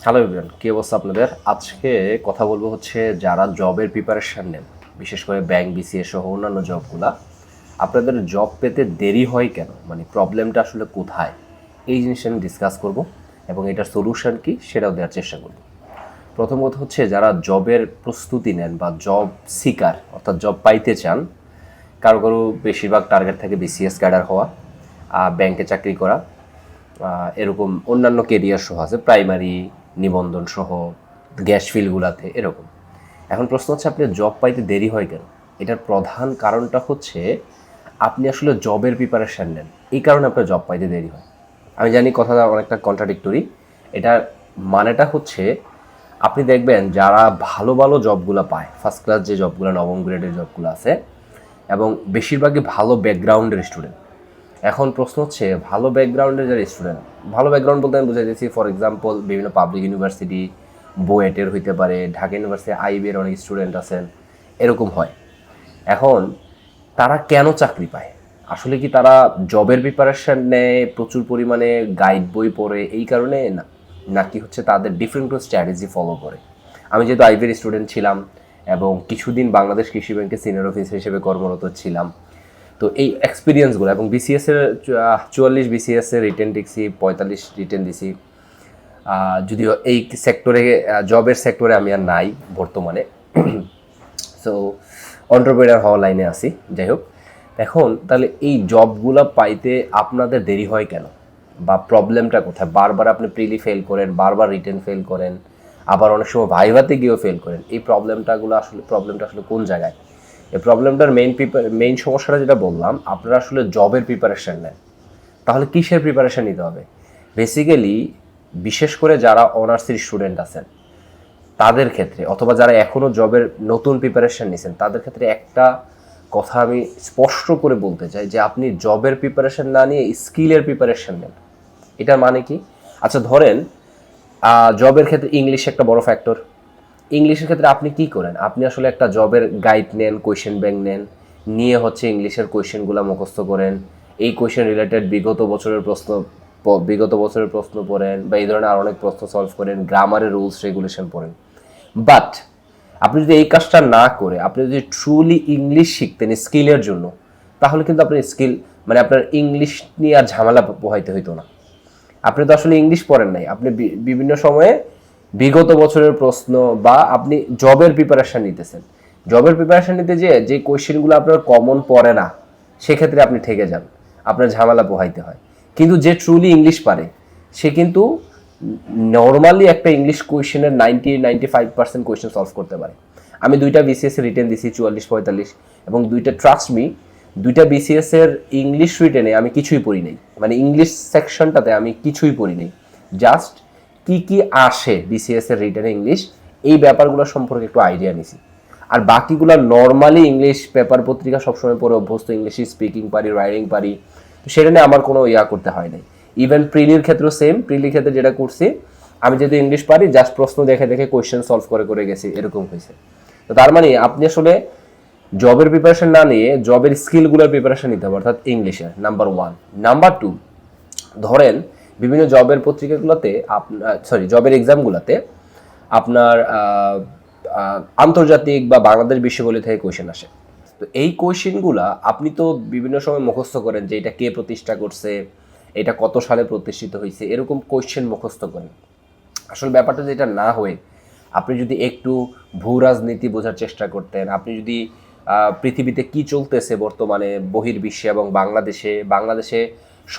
Hello everyone, কি অবস্থা আপনাদের? আজকে কথা বলবো হচ্ছে যারা জবের প্রিপারেশন নেন, বিশেষ করে ব্যাংক, বিসিএস সহ অন্যান্য জবগুলা, আপনাদের জব পেতে দেরি হয় কেন, মানে প্রবলেমটা আসলে কোথায়, এই জিনিসটা আমি ডিসকাস করব এবং এটার সলিউশন কি সেটাও দেওয়ার চেষ্টা করব। প্রথম কথা হচ্ছে যারা জবের প্রস্তুতি নেন বা জব সিকার অর্থাৎ জব পাইতে চান, কারো কারো বেশিরভাগ টার্গেট থাকে বিসিএস ক্যাডার হওয়া, ব্যাংকে চাকরি করা, এরকম অন্যান্য কেরিয়ার সহ আছে, প্রাইমারি নিবন্ধন সহ গ্যাস ফিল্ডগুলোতে এরকম। এখন প্রশ্ন হচ্ছে আপনি জব পাইতে দেরি হয় কেন? এটার প্রধান কারণটা হচ্ছে আপনি আসলে জবের প্রিপারেশান নেন, এই কারণে আপনার জব পাইতে দেরি হয়। আমি জানি কথাটা অনেকটা কন্ট্রাডিক্টরি। এটার মানেটা হচ্ছে আপনি দেখবেন যারা ভালো ভালো জবগুলো পায়, ফার্স্ট ক্লাস যে জবগুলো, নবম গ্রেডের জবগুলো আছে, এবং বেশিরভাগই ভালো ব্যাকগ্রাউন্ডের স্টুডেন্ট। এখন প্রশ্ন হচ্ছে ভালো ব্যাকগ্রাউন্ডের যারা স্টুডেন্ট, ভালো ব্যাকগ্রাউন্ড বলতে আমি বুঝাই দিচ্ছি, ফর এক্সাম্পল বিভিন্ন পাবলিক ইউনিভার্সিটি, বুয়েটের হইতে পারে, ঢাকা ইউনিভার্সিটি, আইবিএর অনেক স্টুডেন্ট আছেন, এরকম হয়। এখন তারা কেন চাকরি পায়? আসলে কি তারা জবের প্রিপারেশন নেয়, প্রচুর পরিমাণে গাইড বই পড়ে এই কারণে না, নাকি হচ্ছে তাদের ডিফারেন্ট কোনো স্ট্র্যাটেজি ফলো করে? আমি যেহেতু আইবিএর স্টুডেন্ট ছিলাম এবং কিছুদিন বাংলাদেশ কৃষি ব্যাংকে সিনিয়র অফিসার হিসেবে কর্মরত ছিলাম, তো এই এক্সপিরিয়েন্সগুলো এবং বিসিএসের 44 বিসিএসের রিটেন দিচ্ছি, 45 রিটেন দিছি। যদিও এই সেক্টরে, জবের সেক্টরে আমি আর নাই বর্তমানে, সো অন্টারপ্রেনার হওয়া লাইনে আছি। যাই হোক, এখন তাহলে এই জবগুলো পাইতে আপনাদের দেরি হয় কেন, বা প্রবলেমটা কোথায়? বারবার আপনি প্রিলি ফেল করেন, বারবার রিটেন ফেল করেন, আবার অনেক সময় ভাইভাতে গিয়েও ফেল করেন। এই প্রবলেমটা আসলে কোন জায়গায়? এই প্রবলেমটার মেইন সমস্যাটা যেটা বললাম, আপনারা আসলে জবের প্রিপারেশন নেন। তাহলে কিসের প্রিপারেশন নিতে হবে? বেসিক্যালি বিশেষ করে যারা অনার্সের স্টুডেন্ট আছেন তাদের ক্ষেত্রে, অথবা যারা এখনও জবের নতুন প্রিপারেশন নিয়েছেন তাদের ক্ষেত্রে একটা কথা আমি স্পষ্ট করে বলতে চাই, যে আপনি জবের প্রিপারেশন না নিয়ে স্কিলের প্রিপারেশন নেন। এটার মানে কি? আচ্ছা ধরেন জবের ক্ষেত্রে ইংলিশ একটা বড় ফ্যাক্টর। ইংলিশের ক্ষেত্রে আপনি কি করেন? আপনি আসলে একটা জবের গাইড নেন, কোয়েশ্চেন ব্যাংক নেন, নিয়ে হচ্ছে ইংলিশের কোয়েশ্চেনগুলো মুখস্থ করেন, এই কোয়েশ্চেন রিলেটেড বিগত বছরের প্রশ্ন পড়েন, বা এই ধরনের আর অনেক প্রশ্ন সলভ করেন, গ্রামারের রুলস রেগুলেশন পড়েন। বাট আপনি যদি এই কাজটা না করে আপনি যদি ট্রুলি ইংলিশ শিখতেন স্কিলের জন্য, তাহলে কিন্তু আপনার স্কিল, মানে আপনার ইংলিশ নিয়ে আর ঝামেলা পোহাইতে হইতো না। আপনি তো আসলে ইংলিশ পড়েন নাই, আপনি বিভিন্ন সময়ে বিগত বছরের প্রশ্ন, বা আপনি জবের প্রিপারেশন নিতেছেন, জবের প্রিপারেশন নিতে যে কোয়েশ্চেনগুলো আপনার কমন পড়ে না, সেক্ষেত্রে আপনি ঠেকে যান, আপনার ঝামেলা পোহাইতে হয়। কিন্তু যে ট্রুলি ইংলিশ পারে, সে কিন্তু নর্মালি একটা ইংলিশ কোয়েশ্চেনের 95% কোয়েশ্চেন সলভ করতে পারে। আমি দুইটা বিসিএস রিটেন দিছি, 44-45, এবং দুইটা, ট্রাস্ট মি, দুইটা বিসিএস এর ইংলিশ রিটেনে আমি কিছুই পড়ি নাই, মানে ইংলিশ সেকশনটাতে আমি কিছুই পড়ি নাই। জাস্ট কি কি আসে বিসিএস এর রিটেনে ইংলিশ, এই ব্যাপারগুলো সম্পর্কে একটু আইডিয়া নিছি। আর বাকিগুলো নর্মালি ইংলিশ পেপার পত্রিকা সবসময় পড়ে অভ্যস্ত, ইংলিশ স্পিকিং পারি, রাইটিং পারি, তো সেটা নিয়ে আমার কোনো করতে হয় নাই। ইভেন প্রিলির ক্ষেত্রেও সেম, প্রিলির ক্ষেত্রে যেটা করছি, আমি যেহেতু ইংলিশ পারি, জাস্ট প্রশ্ন দেখে দেখে কোয়েশ্চেন সলভ করে করে গেছি, এরকম হয়েছে। তো তার মানে আপনি আসলে জবের প্রিপারেশন না নিয়ে জবের স্কিলগুলোর প্রিপারেশন নিতে হবে, অর্থাৎ ইংলিশের, নাম্বার 1। নাম্বার 2, ধরেন বিভিন্ন জবের পত্রিকাগুলোতে জবের এক্সামগুলোতে আপনার আন্তর্জাতিক বা বাংলাদেশ বিশ্ববিদ্যালয় থেকে কোয়েশ্চেন আসে। তো এই কোয়েশ্চেনগুলা আপনি তো বিভিন্ন সময় মুখস্থ করেন, যে এটা কে প্রতিষ্ঠা করছে, এটা কত সালে প্রতিষ্ঠিত হয়েছে, এরকম কোয়েশ্চেন মুখস্থ করেন। আসলে ব্যাপারটা যেটা না হয়ে আপনি যদি একটু ভূ রাজনীতি বোঝার চেষ্টা করতেন, আপনি যদি পৃথিবীতে কি চলতেছে বর্তমানে বহির্বিশ্বে এবং বাংলাদেশে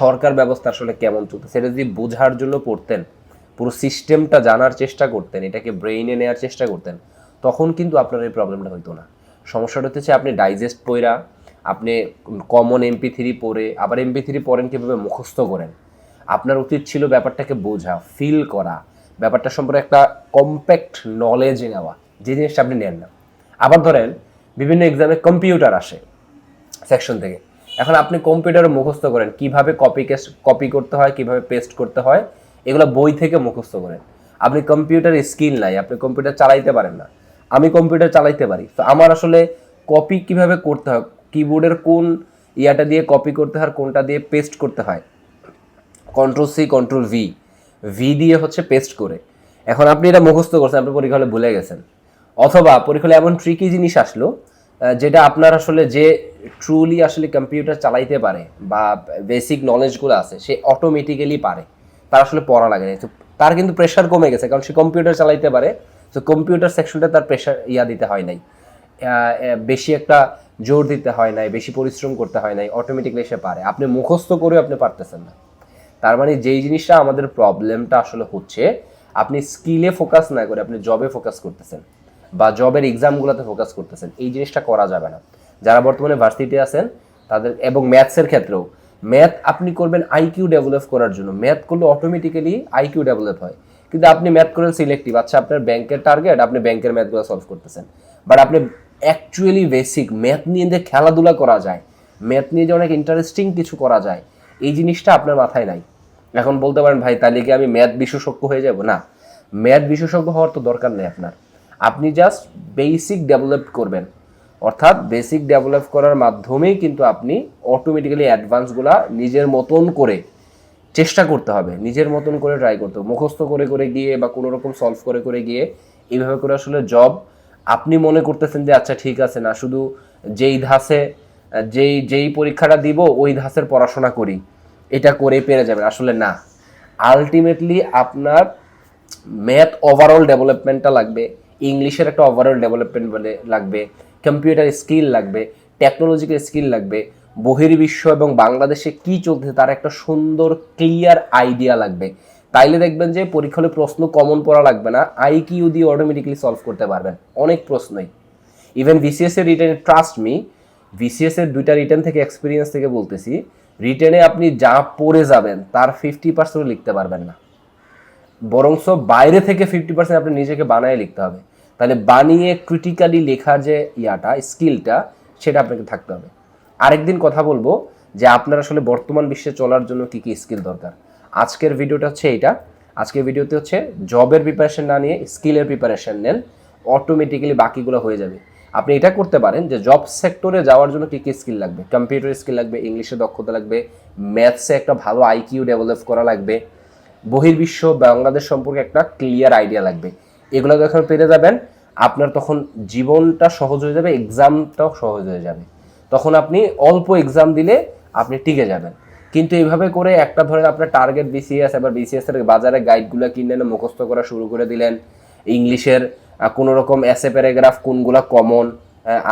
সরকার ব্যবস্থা আসলে কেমন চলতেছে, সেটা যদি বোঝার জন্য পড়তেন, পুরো সিস্টেমটা জানার চেষ্টা করতেন, এটাকে ব্রেইনে নেওয়ার চেষ্টা করতেন, তখন কিন্তু আপনার এই প্রবলেমটা হইতো না। সমস্যাটা হচ্ছে আপনি ডাইজেস্ট পড়া, আপনি কমন MP3 পড়ে, আবার MP3 পড়েন কীভাবে মুখস্থ করেন। আপনার উচিত ছিল ব্যাপারটাকে বোঝা, ফিল করা, ব্যাপারটা সম্পর্কে একটা কম্প্যাক্ট নলেজ নেওয়া, যে জিনিসটা আপনি নেন না। আবার ধরেন বিভিন্ন এক্সামে কম্পিউটার আসে সেকশন থেকে, এখন আপনি কম্পিউটারে মুখস্থ করেন কিভাবে কপি করতে হয়, কিভাবে পেস্ট করতে হয়, এগুলো বই থেকে মুখস্থ করেন। আপনি কম্পিউটার স্কিল নাই, আপনি কম্পিউটার চালাইতে পারেন না। আমি কম্পিউটার চালাইতে পারি, তো আমার আসলে কপি কিভাবে করতে হয়, কিবোর্ডের কোন ইয়াটা দিয়ে কপি করতে হয়, কোনটা দিয়ে পেস্ট করতে হয়, কন্ট্রোল C কন্ট্রোল ভি দিয়ে হচ্ছে পেস্ট করে, এখন আপনি এটা মুখস্থ করছেন, আপনি পরীক্ষা হলে ভুলে গেছেন, অথবা পরীক্ষা হলে এমন ট্রিকি জিনিস আসলো যেটা আপনার আসলে যে ট্রুলি আসলে কম্পিউটার চালাইতে পারে বা বেসিক নলেজগুলো আছে সে অটোমেটিক্যালি পারে, তার আসলে পড়া লাগে না, তো তার কিন্তু প্রেশার কমে গেছে কারণ সে কম্পিউটার চালাইতে পারে। তো কম্পিউটার সেকশনটা তার প্রেশার দিতে হয় নাই, বেশি একটা জোর দিতে হয় নাই, বেশি পরিশ্রম করতে হয় নাই, অটোমেটিক্যালি সে পারে। আপনি মুখস্থ করেও আপনি পারতেছেন না। তার মানে যেই জিনিসটা আমাদের প্রবলেমটা আসলে হচ্ছে, আপনি স্কিলে ফোকাস না করে আপনি জবে ফোকাস করতেছেন বা জবের এক্সামগুলোতে ফোকাস করতেছেন, এই জিনিসটা করা যাবে না। যারা বর্তমানে ভার্সিটি আছেন তাদের, এবং ম্যাথসের ক্ষেত্রেও, ম্যাথ আপনি করবেন আইকিউ ডেভেলপ করার জন্য, ম্যাথ করলে অটোমেটিক্যালি আইকিউ ডেভেলপ হয়। কিন্তু আপনি ম্যাথ করেন সিলেক্টিভ, আচ্ছা আপনার ব্যাংকের টার্গেট, আপনি ব্যাংকের ম্যাথগুলো সলভ করতেছেন, বাট আপনি অ্যাকচুয়ালি বেসিক ম্যাথ নিয়ে যে খেলাধুলা করা যায়, ম্যাথ নিয়ে যে অনেক ইন্টারেস্টিং কিছু করা যায়, এই জিনিসটা আপনার মাথায় নাই। এখন বলতে পারেন ভাই তাহলে কি আমি ম্যাথ বিশেষজ্ঞ হয়ে যাব? না, ম্যাথ বিশেষজ্ঞ হওয়ার তো দরকার নেই আপনার। আপনি জাস্ট বেসিক ডেভেলপ করবেন, অর্থাৎ বেসিক ডেভেলপ করার মাধ্যমেই কিন্তু আপনি অটোমেটিক্যালি অ্যাডভান্সগুলা নিজের মতন করে চেষ্টা করতে হবে, নিজের মতন করে ট্রাই করতে হবে। মুখস্থ করে করে গিয়ে বা কোনো রকম সলভ করে করে গিয়ে এইভাবে করে আসলে জব আপনি মনে করতেছেন যে আচ্ছা ঠিক আছে, না শুধু যেই ধাসে যেই পরীক্ষাটা দিব ওই ধাসের পড়াশোনা করি, এটা করে পেরে যাবেন, আসলে না। আলটিমেটলি আপনার ম্যাথ ওভারঅল ডেভেলপমেন্টটা লাগবে, ইংলিশের একটা ওভারঅল ডেভেলপমেন্ট বলে লাগবে, কম্পিউটার স্কিল লাগবে, টেকনোলজিক্যাল স্কিল লাগবে, বহির্বিশ্ব এবং বাংলাদেশে কি চলছে তার একটা সুন্দর ক্লিয়ার আইডিয়া লাগবে। তাইলে দেখবেন যে পরীক্ষা হলে প্রশ্ন কমন পড়া লাগবে না, আইকিউ দিয়ে অটোমেটিক্যালি সলভ করতে পারবেন অনেক প্রশ্নই। ইভেন বিসিএস এর রিটেনে, ট্রাস্ট মি, বিসিএস এর 2টা রিটেন থেকে এক্সপিরিয়েন্স থেকে বলতেছি, রিটেনে আপনি যা পড়ে যাবেন তার 50% লিখতে পারবেন না, বরংস বাইরে থেকে 50% আপনি নিজেকে বানিয়ে লিখতে হবে। তাহলে বানিয়ে ক্রিটিক্যালি লেখার যে স্কিলটা, সেটা আপনাকে থাকতে হবে। আরেকদিন কথা বলবো যে আপনার আসলে বর্তমান বিশ্বে চলার জন্য কি কি স্কিল দরকার। আজকের ভিডিওটা হচ্ছে এইটা। আজকের ভিডিওতে হচ্ছে জবের প্রিপারেশন না নিয়ে স্কিলের প্রিপারেশন নেন, অটোমেটিক্যালি বাকিগুলো হয়ে যাবে। আপনি এটা করতে পারেন যে জব সেক্টরে যাওয়ার জন্য কী কী স্কিল লাগবে, কম্পিউটার স্কিল লাগবে, ইংলিশে দক্ষতা লাগবে, ম্যাথসে একটা ভালো আইকিউ ডেভেলপ করা লাগবে, বহির্বিশ্ব বাংলাদেশ সম্পর্কে একটা ক্লিয়ার আইডিয়া লাগবে। এগুলো যখন পেরে যাবেন আপনার তখন জীবনটা সহজ হয়ে যাবে, এক্সামটাও সহজ হয়ে যাবে। তখন আপনি অল্প এক্সাম দিলে আপনি টিকে যাবেন। কিন্তু এইভাবে করে একটা ধরেন আপনার টার্গেট বিসিএস, এবার বিসিএস এর বাজারে গাইডগুলো কিনলেন, মুখস্থ করা শুরু করে দিলেন, ইংলিশের কোনো রকম এসে প্যারাগ্রাফ কোনগুলা কমন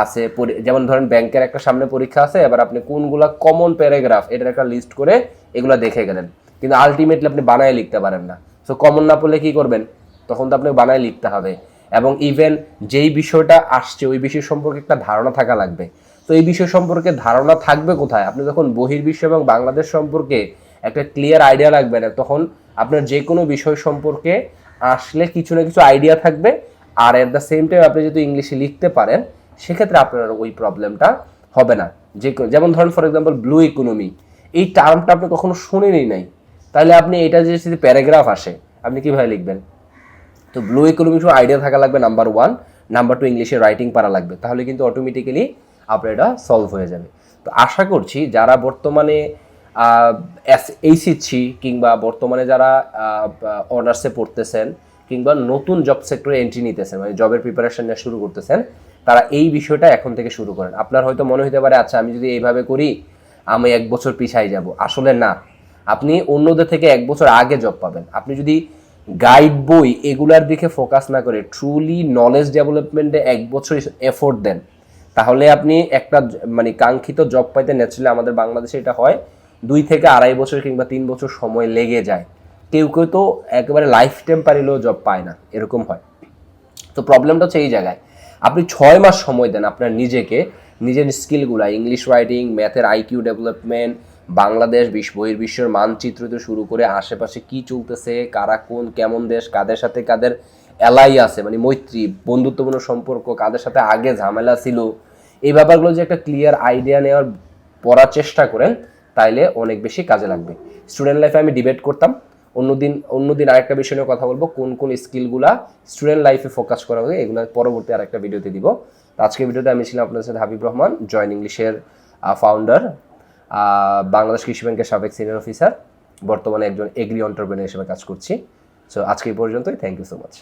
আছে, যেমন ধরেন ব্যাংকের একটা সামনে পরীক্ষা আছে, এবার আপনি কোনগুলা কমন প্যারাগ্রাফ এটার একটা লিস্ট করে এগুলো দেখে গেলেন, কিন্তু আলটিমেটলি আপনি বানায় লিখতে পারেন না। সো কমন না পড়লে কি করবেন, তখন তো আপনাকে বানায় লিখতে হবে। এবং ইভেন যেই বিষয়টা আসছে ওই বিষয় সম্পর্কে একটা ধারণা থাকা লাগবে। তো এই বিষয় সম্পর্কে ধারণা থাকবে কোথায়, আপনি যখন বহির্বিশ্ব এবং বাংলাদেশ সম্পর্কে একটা ক্লিয়ার আইডিয়া লাগবে না, তখন আপনার যে কোনো বিষয় সম্পর্কে আসলে কিছু না কিছু আইডিয়া থাকবে। আর এট দ্য সেম টাইম আপনি যদি ইংলিশে লিখতে পারেন, সেক্ষেত্রে আপনার ওই প্রবলেমটা হবে না। যেমন ধরেন ফর এক্সাম্পল ব্লু ইকোনমি, এই টার্মটা আপনি কখনো শুনেনই নাই, তাহলে আপনি এটা যদি প্যারাগ্রাফ আসে আপনি কীভাবে লিখবেন? তো ব্লু ইকোনমি শুধু আইডিয়া থাকা লাগবে, নাম্বার 1। নাম্বার 2, ইংলিশে রাইটিং পারা লাগবে, তাহলে কিন্তু অটোমেটিক্যালি আপনার এটা সলভ হয়ে যাবে। তো আশা করছি যারা বর্তমানে এইচএসসি কিংবা বর্তমানে যারা অনার্সে পড়তেছেন কিংবা নতুন জব সেক্টরে এন্ট্রি নিতেছেন, মানে জবের প্রিপারেশন নেওয়া শুরু করতেছেন, তারা এই বিষয়টা এখন থেকে শুরু করেন। আপনার হয়তো মনে হতে পারে আচ্ছা আমি যদি এইভাবে করি আমি 1 বছর পিছাই যাব, আসলে না। আপনি অন্যদের থেকে 1 বছর আগে জব পাবেন। আপনি যদি গাইড বই এগুলার দিকে ফোকাস না করে ট্রুলি নলেজ ডেভেলপমেন্টে 1 বছর এফোর্ট দেন, তাহলে আপনি একটা মানে কাঙ্ক্ষিত জব পাইতে ন্যাচারালি আমাদের বাংলাদেশে এটা হয় 2 থেকে 2.5 বছর কিংবা 3 বছর সময় লেগে যায়। কেউ কেউ তো একেবারে লাইফ টাইম পারিলেও জব পায় না, এরকম হয়। তো প্রবলেমটা হচ্ছে এই জায়গায়, আপনি 6 মাস সময় দেন আপনার নিজেকে, নিজের স্কিলগুলা, ইংলিশ রাইটিং, ম্যাথের আইকিউ ডেভেলপমেন্ট, বাংলাদেশ বহির্বিশ্বের মানচিত্র থেকে শুরু করে আশেপাশে কি চলতেছে, কারা কোন কেমন দেশ, কাদের সাথে কাদের এলাই আছে, মানে মৈত্রী বন্ধুত্বপূর্ণ সম্পর্ক, কাদের সাথে আগে ঝামেলা ছিল, এই ব্যাপারগুলো যে একটা ক্লিয়ার আইডিয়া নেওয়ার পড়ার চেষ্টা করেন, তাইলে অনেক বেশি কাজে লাগবে। স্টুডেন্ট লাইফে আমি ডিবেট করতাম, অন্যদিন আরেকটা বিষয় নিয়ে কথা বলবো, কোন কোন স্কিলগুলা স্টুডেন্ট লাইফে ফোকাস করা হবে, এগুলো পরবর্তী আরেকটা ভিডিওতে দিব। তো আজকের ভিডিওতে আমি ছিলাম আপনাদের সাথে হাবিব রহমান, জয়েন ইংলিশের ফাউন্ডার, বাংলাদেশ কৃষি ব্যাংকের সাবেক সিনিয়র অফিসার, বর্তমানে একজন এগ্রি এন্টারপ্রেনার হিসেবে কাজ করছি। সো আজকে এই পর্যন্তই, থ্যাংক ইউ সো মাচ।